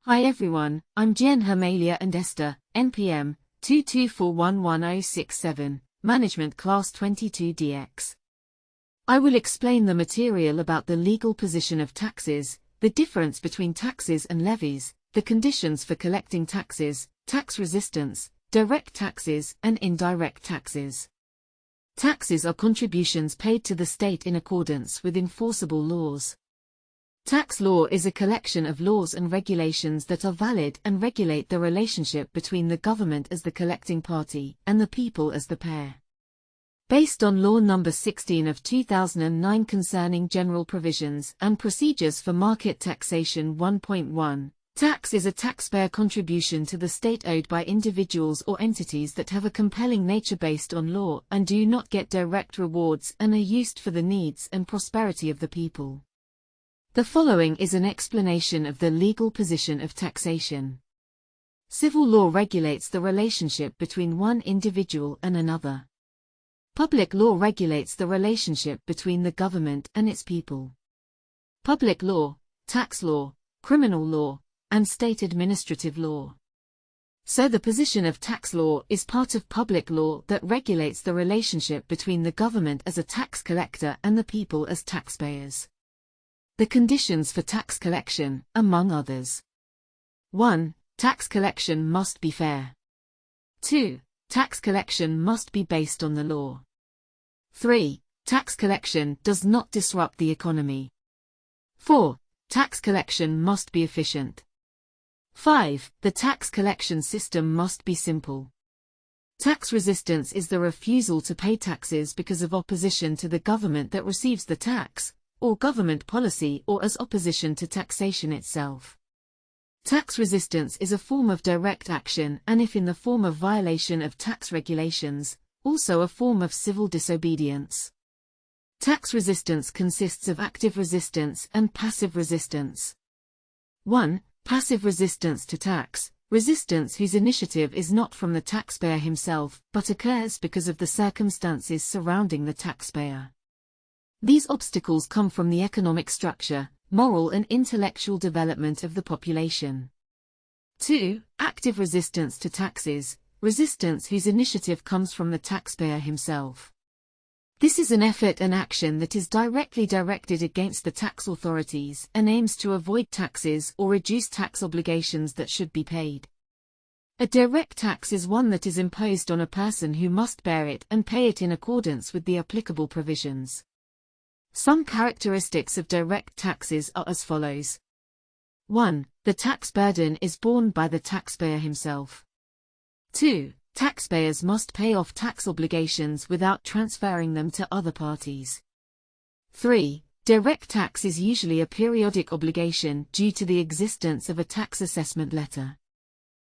Hi everyone, I'm Dian Hermalia Andesta, NPM 224111067, Management Class 22DX. I will explain the material about the legal position of taxes, the difference between taxes and levies, the conditions for collecting taxes, tax resistance, direct taxes and indirect taxes. Taxes are contributions paid to the state in accordance with enforceable laws. Tax law is a collection of laws and regulations that are valid and regulate the relationship between the government as the collecting party and the people as the payer. Based on Law No. 16 of 2009 concerning general provisions and procedures for market taxation 1.1, tax is a taxpayer contribution to the state owed by individuals or entities that have a compelling nature based on law and do not get direct rewards and are used for the needs and prosperity of the people. The following is an explanation of the legal position of taxation. Civil law regulates the relationship between one individual and another. Public law regulates the relationship between the government and its people. Public law, tax law, criminal law, and state administrative law. So the position of tax law is part of public law that regulates the relationship between the government as a tax collector and the people as taxpayers. The conditions for tax collection, among others. 1. Tax collection must be fair. 2. Tax collection must be based on the law. 3. Tax collection does not disrupt the economy. 4. Tax collection must be efficient. 5. The tax collection system must be simple. Tax resistance is the refusal to pay taxes because of opposition to the government that receives the tax, or government policy, or as opposition to taxation itself. Tax resistance is a form of direct action and, if in the form of violation of tax regulations, also a form of civil disobedience. Tax resistance consists of active resistance and passive resistance. 1. Passive resistance to tax, resistance whose initiative is not from the taxpayer himself but occurs because of the circumstances surrounding the taxpayer. These obstacles come from the economic structure, moral and intellectual development of the population. 2. Active resistance to taxes, resistance whose initiative comes from the taxpayer himself. This is an effort and action that is directly directed against the tax authorities and aims to avoid taxes or reduce tax obligations that should be paid. A direct tax is one that is imposed on a person who must bear it and pay it in accordance with the applicable provisions. Some characteristics of direct taxes are as follows. 1. The tax burden is borne by the taxpayer himself. 2. Taxpayers must pay off tax obligations without transferring them to other parties. 3. Direct tax is usually a periodic obligation due to the existence of a tax assessment letter.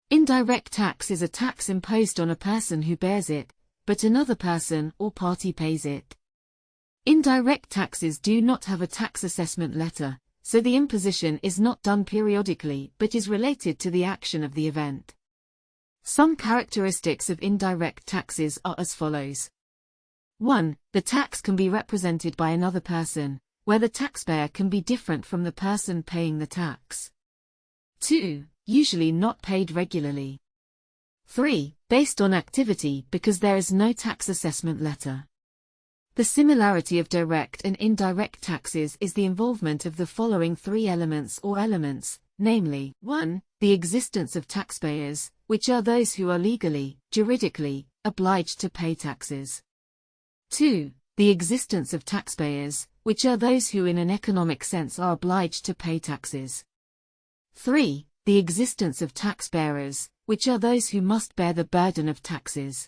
Indirect tax is a tax imposed on a person who bears it, but another person or party pays it. Indirect taxes do not have a tax assessment letter, so the imposition is not done periodically but is related to the action of the event. Some characteristics of indirect taxes are as follows. 1. The tax can be represented by another person, where the taxpayer can be different from the person paying the tax. 2. Usually not paid regularly. 3. Based on activity because there is no tax assessment letter. The similarity of direct and indirect taxes is the involvement of the following three elements or elements, namely, 1. The existence of taxpayers, which are those who are legally, juridically, obliged to pay taxes. 2. The existence of taxpayers, which are those who in an economic sense are obliged to pay taxes. 3. The existence of taxbearers, which are those who must bear the burden of taxes.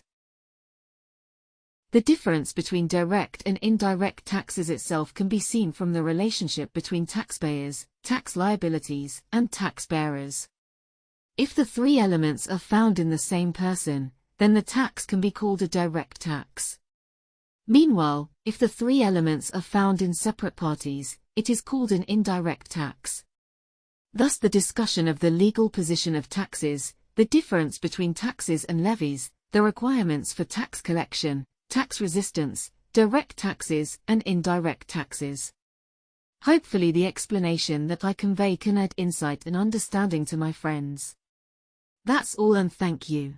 The difference between direct and indirect taxes itself can be seen from the relationship between taxpayers, tax liabilities, and tax bearers. If the three elements are found in the same person, then the tax can be called a direct tax. Meanwhile, if the three elements are found in separate parties, it is called an indirect tax. Thus the discussion of the legal position of taxes, the difference between taxes and levies, the requirements for tax collection, tax resistance, direct taxes and indirect taxes. Hopefully the explanation that I convey can add insight and understanding to my friends. That's all, and thank you.